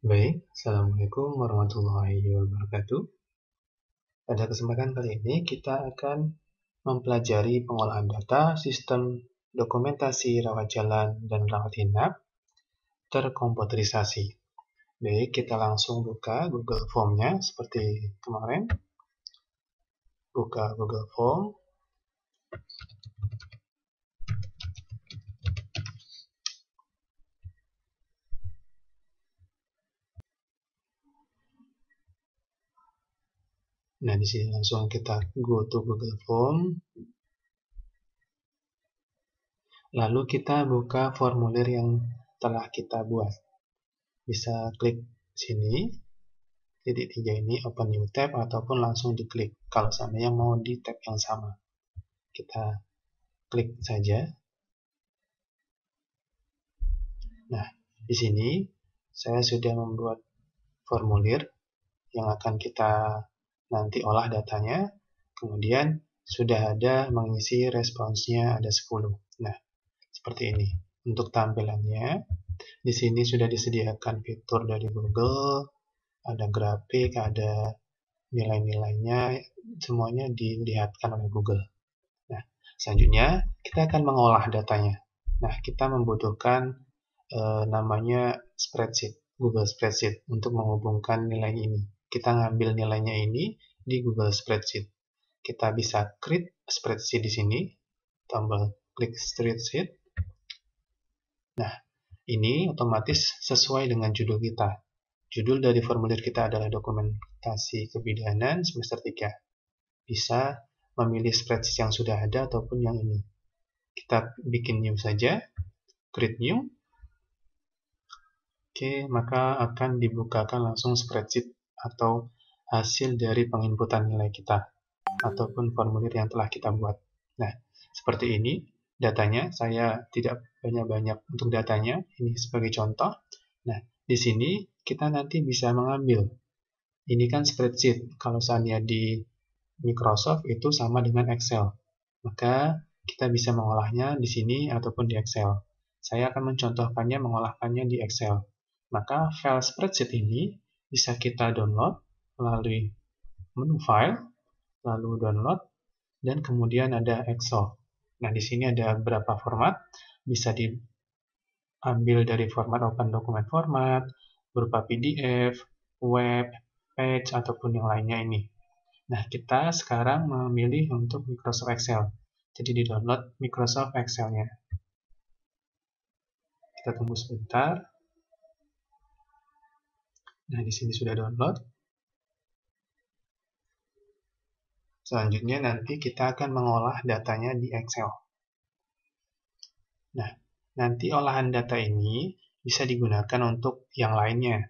Baik, Assalamualaikum warahmatullahi wabarakatuh. Pada kesempatan kali ini kita akan mempelajari pengolahan data, sistem dokumentasi rawat jalan dan rawat inap terkomputerisasi. Baik, kita langsung buka Google Form-nya seperti kemarin. Buka Google Form. Nah, di sini langsung kita go to Google Form. Lalu kita buka formulir yang telah kita buat. Bisa klik sini, titik 3 ini, open new tab, ataupun langsung diklik kalau seandainya mau di tab yang sama. Kita klik saja. Nah, di sini saya sudah membuat formulir yang akan kita nanti olah datanya. Kemudian sudah ada mengisi responsnya ada 10. Nah, seperti ini. Untuk tampilannya, di sini sudah disediakan fitur dari Google, ada grafik, ada nilai-nilainya, semuanya dilihatkan oleh Google. Nah, selanjutnya kita akan mengolah datanya. Nah, kita membutuhkan namanya spreadsheet, Google Spreadsheet untuk menghubungkan nilai ini. Kita ngambil nilainya ini di Google Spreadsheet. Kita bisa create spreadsheet di sini, tombol klik spreadsheet. Nah, ini otomatis sesuai dengan judul kita. Judul dari formulir kita adalah dokumentasi kebidanan semester 3. Bisa memilih spreadsheet yang sudah ada ataupun yang ini. Kita bikin new saja, create new. Oke, maka akan dibukakan langsung spreadsheet atau hasil dari penginputan nilai kita ataupun formulir yang telah kita buat. Nah, seperti ini datanya. Saya tidak banyak-banyak untuk datanya, ini sebagai contoh. Nah, di sini kita nanti bisa mengambil. Ini kan spreadsheet, kalau seandainya di Microsoft itu sama dengan Excel. Maka kita bisa mengolahnya di sini ataupun di Excel. Saya akan mencontohkannya mengolahkannya di Excel. Maka file spreadsheet ini bisa kita download melalui menu file, lalu download, dan kemudian ada Excel. Nah, di sini ada beberapa format, bisa diambil dari format Open Document Format, berupa PDF, web, page, ataupun yang lainnya ini. Nah, kita sekarang memilih untuk Microsoft Excel. Jadi di-download Microsoft Excel-nya. Kita tunggu sebentar. Nah, di sini sudah download. Selanjutnya nanti kita akan mengolah datanya di Excel. Nah, nanti olahan data ini bisa digunakan untuk yang lainnya.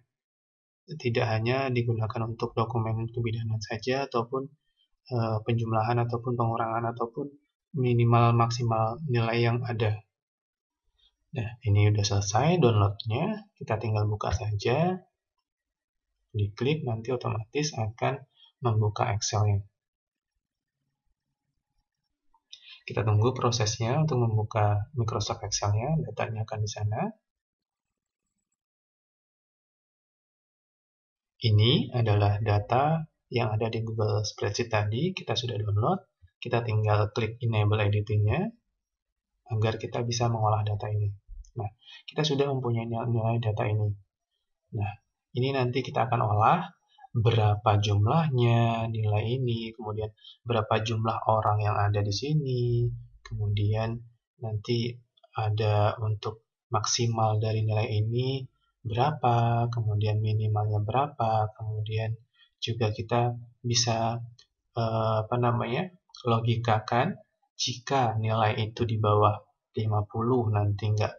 Tidak hanya digunakan untuk dokumen kebidanan saja, ataupun penjumlahan, ataupun pengurangan, ataupun minimal maksimal nilai yang ada. Nah, ini sudah selesai downloadnya. Kita tinggal buka saja. Diklik, nanti otomatis akan membuka Excel-nya. Kita tunggu prosesnya untuk membuka Microsoft Excel-nya. Datanya akan di sana. Ini adalah data yang ada di Google Spreadsheet tadi. Kita sudah download. Kita tinggal klik Enable Editing-nya agar kita bisa mengolah data ini. Nah, kita sudah mempunyai nilai data ini. Nah, ini nanti kita akan olah berapa jumlahnya nilai ini, kemudian berapa jumlah orang yang ada di sini, kemudian nanti ada untuk maksimal dari nilai ini berapa, kemudian minimalnya berapa, kemudian juga kita bisa logikakan jika nilai itu di bawah 50 nanti nggak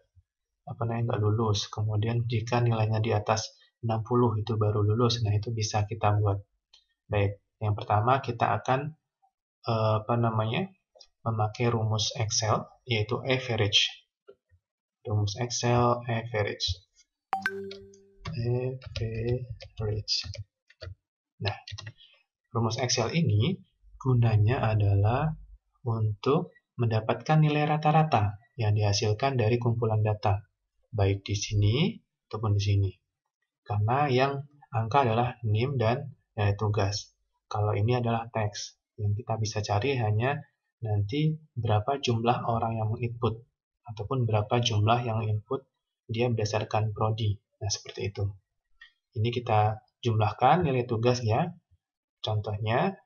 lulus, kemudian jika nilainya di atas 60 itu baru lulus. Nah, itu bisa kita buat. Baik, yang pertama kita akan memakai rumus Excel, yaitu average. Rumus Excel average. Nah, rumus Excel ini gunanya adalah untuk mendapatkan nilai rata-rata yang dihasilkan dari kumpulan data, baik di sini ataupun di sini. Karena yang angka adalah NIM dan nilai tugas. Kalau ini adalah teks, yang kita bisa cari hanya nanti berapa jumlah orang yang menginput, ataupun berapa jumlah yang input dia berdasarkan prodi. Nah, seperti itu. Ini kita jumlahkan nilai tugas ya. Contohnya,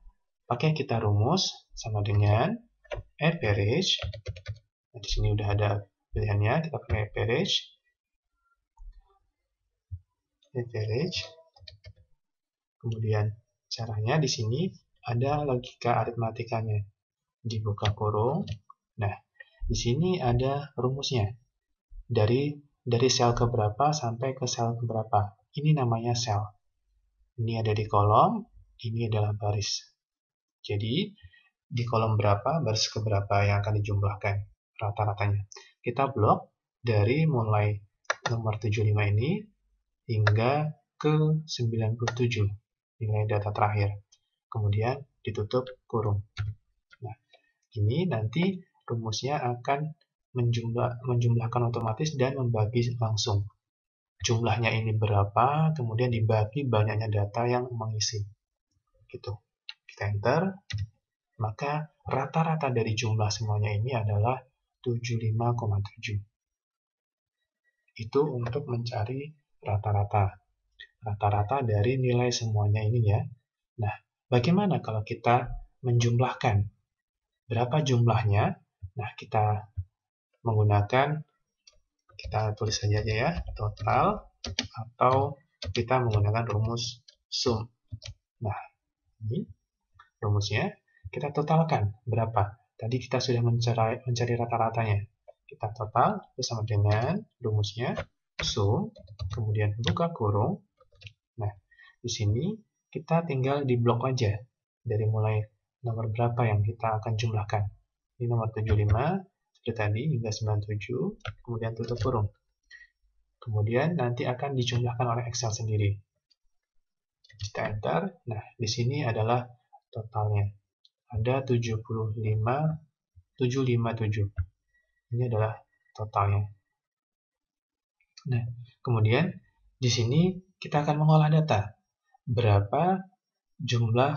pakai kita rumus sama dengan average. Nah, di sini udah ada pilihannya, kita pakai average. Kemudian caranya di sini ada logika aritmatikanya. Dibuka kurung. Nah, di sini ada rumusnya. Dari sel keberapa sampai ke sel keberapa. Ini namanya sel. Ini ada di kolom, ini adalah baris. Jadi, di kolom berapa, baris keberapa yang akan dijumlahkan rata-ratanya. Kita blok dari mulai nomor 75 ini hingga ke 97 nilai data terakhir. Kemudian ditutup kurung. Nah, ini nanti rumusnya akan menjumlahkan otomatis dan membagi langsung. Jumlahnya ini berapa, kemudian dibagi banyaknya data yang mengisi. Gitu. Kita enter, maka rata-rata dari jumlah semuanya ini adalah 75,7. Itu untuk mencari rata-rata. Rata-rata dari nilai semuanya ini ya. Nah, bagaimana kalau kita menjumlahkan? Berapa jumlahnya? Nah, kita menggunakan, kita tulis saja ya, total, atau kita menggunakan rumus sum. Nah, ini rumusnya, kita totalkan berapa? Tadi kita sudah mencari rata-ratanya. Kita total bersama dengan rumusnya sum, kemudian buka kurung. Nah, di sini kita tinggal di blok aja dari mulai nomor berapa yang kita akan jumlahkan. Ini nomor 75 seperti tadi hingga 97, kemudian tutup kurung. Kemudian nanti akan dijumlahkan oleh Excel sendiri. Kita enter. Nah, di sini adalah totalnya. Ada 757. Ini adalah totalnya. Nah, kemudian di sini kita akan mengolah data. Berapa jumlah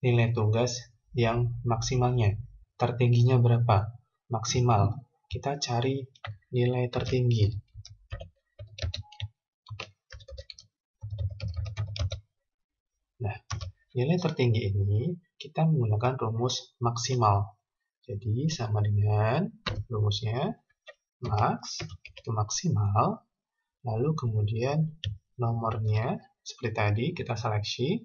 nilai tugas yang maksimalnya? Tertingginya berapa? Maksimal. Kita cari nilai tertinggi. Nah, nilai tertinggi ini kita menggunakan rumus maksimal. Jadi sama dengan rumusnya max, itu maksimal, lalu kemudian nomornya seperti tadi kita seleksi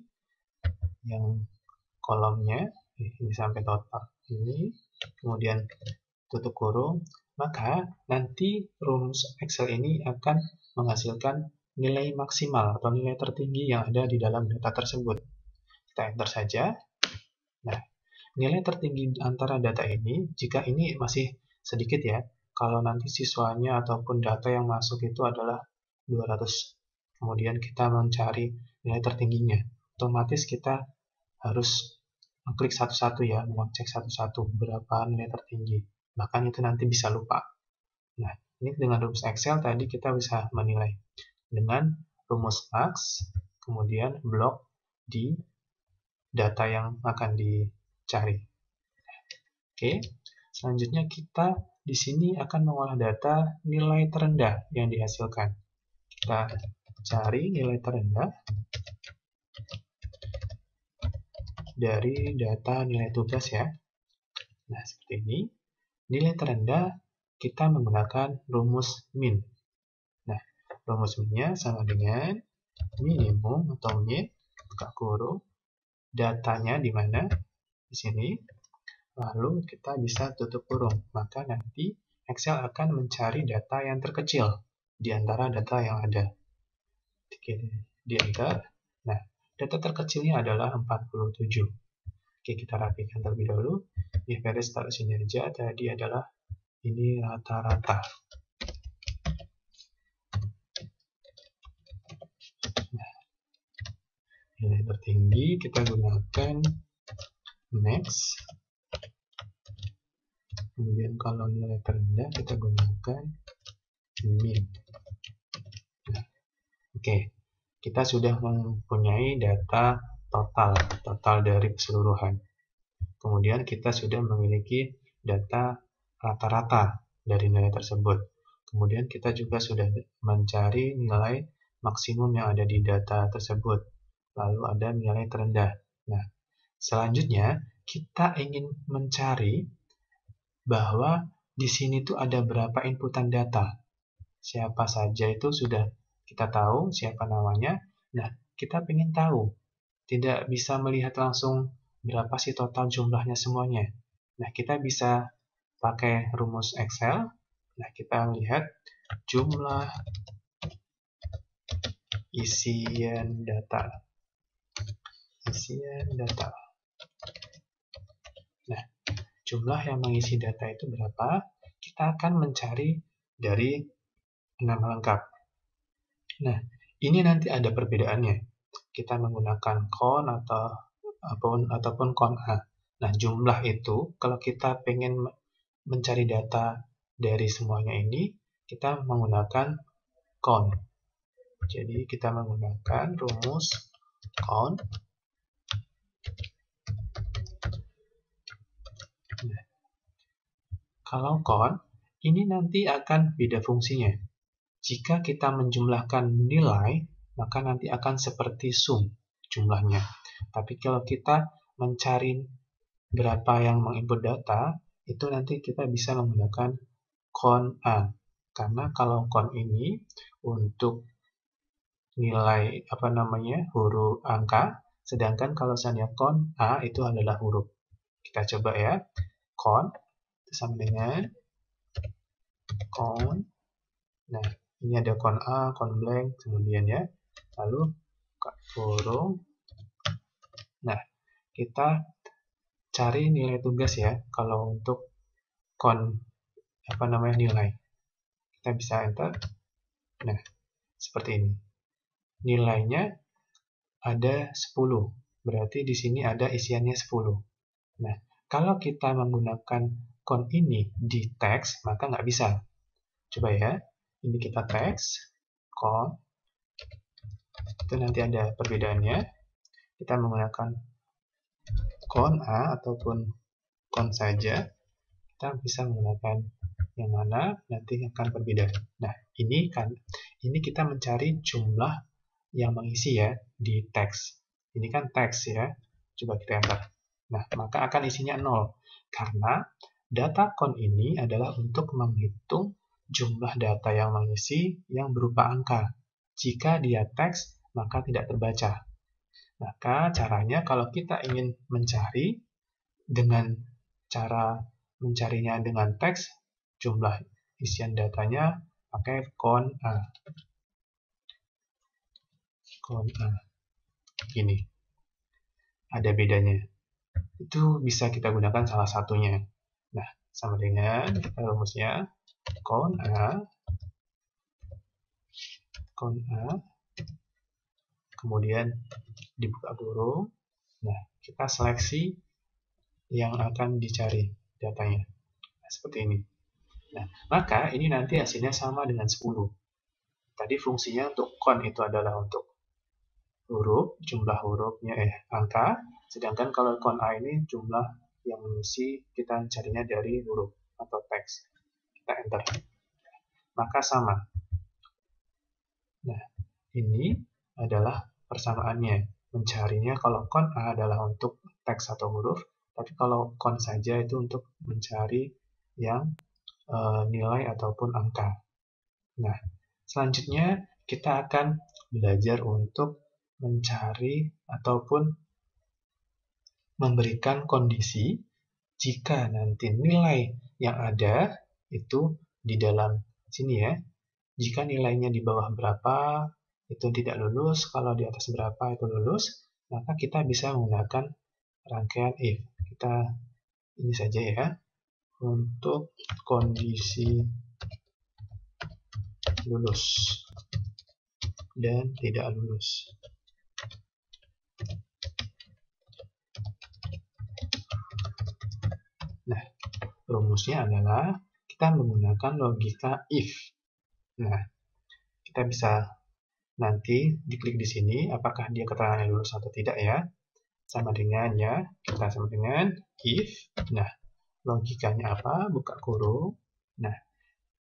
yang kolomnya ini sampai total ini, kemudian tutup kurung, maka nanti rumus Excel ini akan menghasilkan nilai maksimal atau nilai tertinggi yang ada di dalam data tersebut. Kita enter saja. Nah, nilai tertinggi antara data ini, jika ini masih sedikit ya, kalau nanti siswanya ataupun data yang masuk itu adalah 200, kemudian kita mencari nilai tertingginya, otomatis kita harus mengklik satu-satu ya, mengecek satu-satu berapa nilai tertinggi. Bahkan itu nanti bisa lupa. Nah, ini dengan rumus Excel tadi kita bisa menilai dengan rumus max, kemudian blok di data yang akan dicari. Oke, selanjutnya kita di sini akan mengolah data nilai terendah yang dihasilkan. Kita cari nilai terendah dari data nilai tugas ya. Nah, seperti ini. Nilai terendah kita menggunakan rumus min. Nah, rumus minnya sama dengan minimum atau min, buka kurung, datanya di mana? Di sini. Lalu kita bisa tutup kurung. Maka nanti Excel akan mencari data yang terkecil di antara data yang ada. Oke, di enter. Nah, data terkecilnya adalah 47. Oke, kita rapikan terlebih dahulu. Ini average taruh sini aja. Tadi adalah ini rata-rata. Nah, nilai tertinggi kita gunakan max. Kemudian kalau nilai terendah kita gunakan min. Nah, oke. kita sudah mempunyai data total dari keseluruhan. Kemudian kita sudah memiliki data rata-rata dari nilai tersebut. Kemudian kita juga sudah mencari nilai maksimum yang ada di data tersebut. Lalu ada nilai terendah. Nah, selanjutnya kita ingin mencari bahwa di sini tuh ada berapa inputan data. Siapa saja itu sudah kita tahu, siapa namanya. Nah, kita ingin tahu. Tidak bisa melihat langsung berapa sih total jumlahnya semuanya. Nah, kita bisa pakai rumus Excel. Nah, kita lihat jumlah isian data. Nah, jumlah yang mengisi data itu berapa? Kita akan mencari dari nama lengkap. Nah, ini nanti ada perbedaannya. Kita menggunakan kon ataupun kon A. Nah, jumlah itu kalau kita pengen mencari data dari semuanya ini, kita menggunakan kon. Jadi kita menggunakan rumus kon. Nah, kalau kon, ini nanti akan beda fungsinya. Jika kita menjumlahkan nilai, maka nanti akan seperti sum jumlahnya. Tapi kalau kita mencari berapa yang menginput data, itu nanti kita bisa menggunakan kon A. Karena kalau kon ini untuk nilai huruf angka, sedangkan kalau misalnya kon A itu adalah huruf. Kita coba ya. Kon itu sama dengan kon. Nah, ini ada kon A, kon blank, kemudian ya. Lalu kurung. Nah, kita cari nilai tugas ya. Kalau untuk kon nilai. Kita bisa enter. Nah, seperti ini. Nilainya ada 10. Berarti di sini ada isiannya 10. Nah, kalau kita menggunakan kon ini di teks, maka nggak bisa. Coba ya. Ini kita teks, kon. Itu nanti ada perbedaannya. Kita menggunakan kon A ataupun kon saja. Kita bisa menggunakan yang mana nanti akan berbeda. Nah, ini kita mencari jumlah yang mengisi ya di teks. Ini kan teks ya. Coba kita enter. Nah, maka akan isinya 0. Karena data kon ini adalah untuk menghitung jumlah data yang mengisi yang berupa angka. Jika dia teks, maka tidak terbaca. Maka caranya kalau kita ingin mencari dengan cara mencarinya dengan teks, jumlah isian datanya pakai kon A. Kon A. Gini. Ada bedanya. Itu bisa kita gunakan salah satunya. Nah, sama dengan rumusnya kon A. Kemudian dibuka kurung. Nah, kita seleksi yang akan dicari datanya. Nah, seperti ini. Nah, maka ini nanti hasilnya sama dengan 10. Tadi fungsinya untuk kon itu adalah untuk huruf, jumlah hurufnya angka, sedangkan kalau kon A ini jumlah yang mengisi kita carinya dari huruf atau teks. Kita enter. Maka sama. Nah, ini adalah persamaannya. Mencarinya kalau kon A adalah untuk teks atau huruf, tapi kalau kon saja itu untuk mencari yang nilai ataupun angka. Nah, selanjutnya kita akan belajar untuk mencari ataupun memberikan kondisi jika nanti nilai yang ada itu di dalam sini ya. Jika nilainya di bawah berapa itu tidak lulus, kalau di atas berapa itu lulus, maka kita bisa menggunakan rangkaian if. Kita ini saja ya. Untuk kondisi lulus dan tidak lulus. Nah, rumusnya adalah kita menggunakan logika if. Nah, kita bisa nanti diklik di sini, apakah dia keterangannya lulus atau tidak ya. Sama dengan ya, kita sama dengan if. Nah, logikanya apa? Buka kurung. Nah,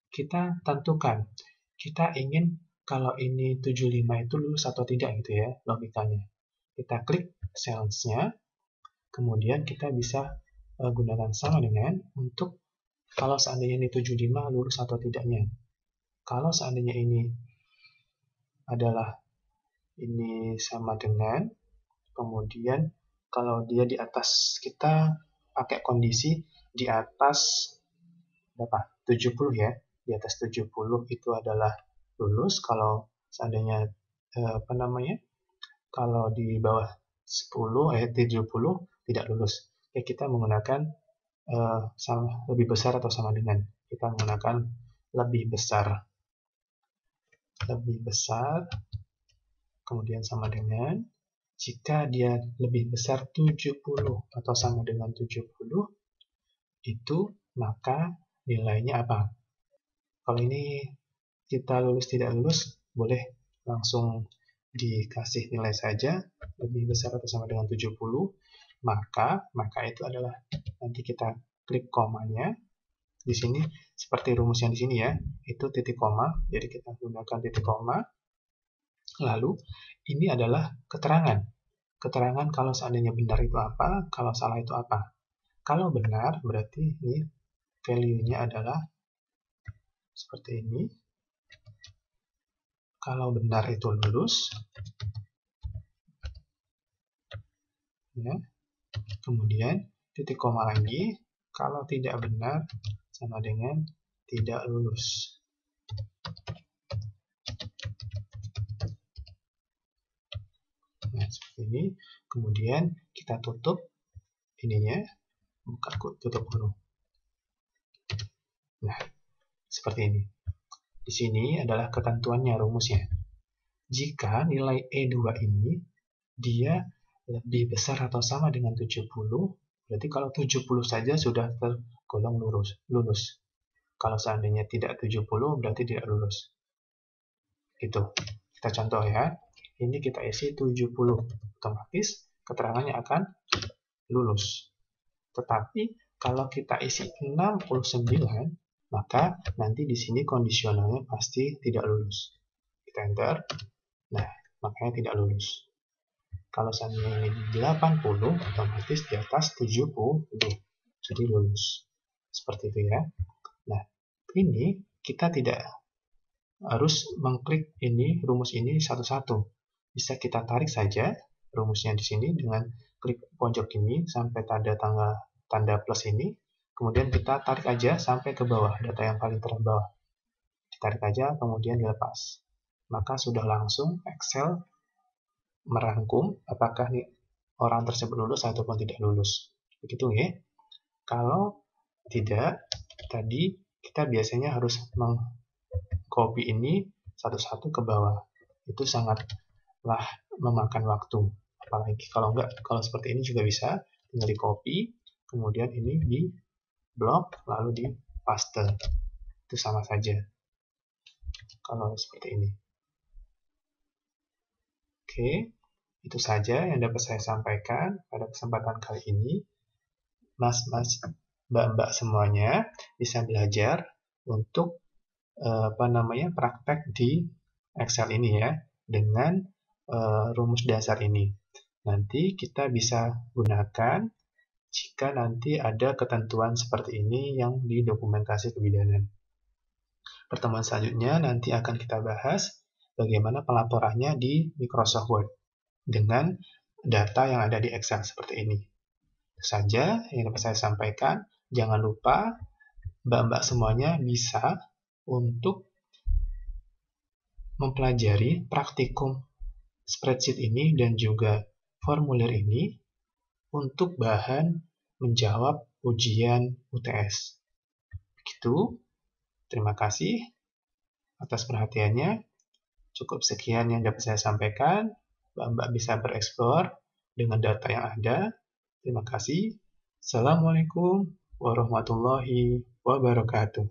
kita tentukan. Kita ingin kalau ini 75 itu lulus atau tidak gitu ya, logikanya. Kita klik cells-nya, kemudian kita bisa gunakan sama dengan untuk kalau seandainya ini 75 lurus atau tidaknya. Kalau seandainya ini adalah ini sama dengan, kemudian kalau dia di atas, kita pakai kondisi di atas berapa? 70 ya. Di atas 70 itu adalah lulus. Kalau seandainya kalau di bawah 70 tidak lulus. Ya, kita menggunakan lebih besar atau sama dengan. Kita menggunakan lebih besar, kemudian sama dengan. Jika dia lebih besar 70 atau sama dengan 70, itu maka nilainya apa? Kalau ini kita lulus tidak lulus, boleh langsung dikasih nilai saja, lebih besar atau sama dengan 70, maka itu adalah nanti kita klik komanya. Di sini seperti rumus yang di sini ya, itu titik koma, jadi kita gunakan titik koma. Lalu ini adalah keterangan. Keterangan kalau seandainya benar itu apa, kalau salah itu apa. Kalau benar berarti ini value-nya adalah seperti ini. Kalau benar itu lulus. Ya. Kemudian titik koma lagi. Kalau tidak benar sama dengan tidak lulus. Nah, seperti ini. Kemudian kita tutup ininya, buka tutup kurung. Nah, seperti ini. Di sini adalah ketentuannya, rumusnya. Jika nilai E2 ini dia lebih besar atau sama dengan 70, berarti kalau 70 saja sudah tergolong lulus. Kalau seandainya tidak 70, berarti tidak lulus. Gitu. Kita contoh ya. Ini kita isi 70. Otomatis keterangannya akan lulus. Tetapi kalau kita isi 69, maka nanti di sini kondisionalnya pasti tidak lulus. Kita enter. Nah, makanya tidak lulus. Kalau seandainya ini 80, otomatis di atas 70, jadi lulus. Seperti itu ya. Nah, ini kita tidak harus mengklik ini, rumus ini satu-satu. Bisa kita tarik saja rumusnya di sini dengan klik pojok ini sampai tanda plus ini. Kemudian kita tarik aja sampai ke bawah, data yang paling terbawah. Ditarik aja, kemudian dilepas. Maka sudah langsung Excel merangkum apakah nih orang tersebut lulus ataupun tidak lulus. Begitu ya. Kalau tidak, tadi kita biasanya harus mengcopy ini satu-satu ke bawah. Itu sangatlah memakan waktu. Apalagi kalau seperti ini juga bisa, tinggal di copy, kemudian ini di blok, lalu di paste. Itu sama saja. Kalau seperti ini. Oke, itu saja yang dapat saya sampaikan pada kesempatan kali ini. Mas-mas, mbak-mbak semuanya bisa belajar untuk praktek di Excel ini ya, dengan rumus dasar ini. Nanti kita bisa gunakan jika nanti ada ketentuan seperti ini yang di dokumentasi kebidanan. Pertemuan selanjutnya nanti akan kita bahas bagaimana pelaporannya di Microsoft Word dengan data yang ada di Excel seperti ini. Itu saja yang dapat saya sampaikan. Jangan lupa mbak-mbak semuanya bisa untuk mempelajari praktikum spreadsheet ini dan juga formulir ini untuk bahan menjawab ujian UTS. Begitu. Terima kasih atas perhatiannya. Cukup sekian yang dapat saya sampaikan. Mbak-mbak bisa bereksplor dengan data yang ada. Terima kasih. Assalamualaikum warahmatullahi wabarakatuh.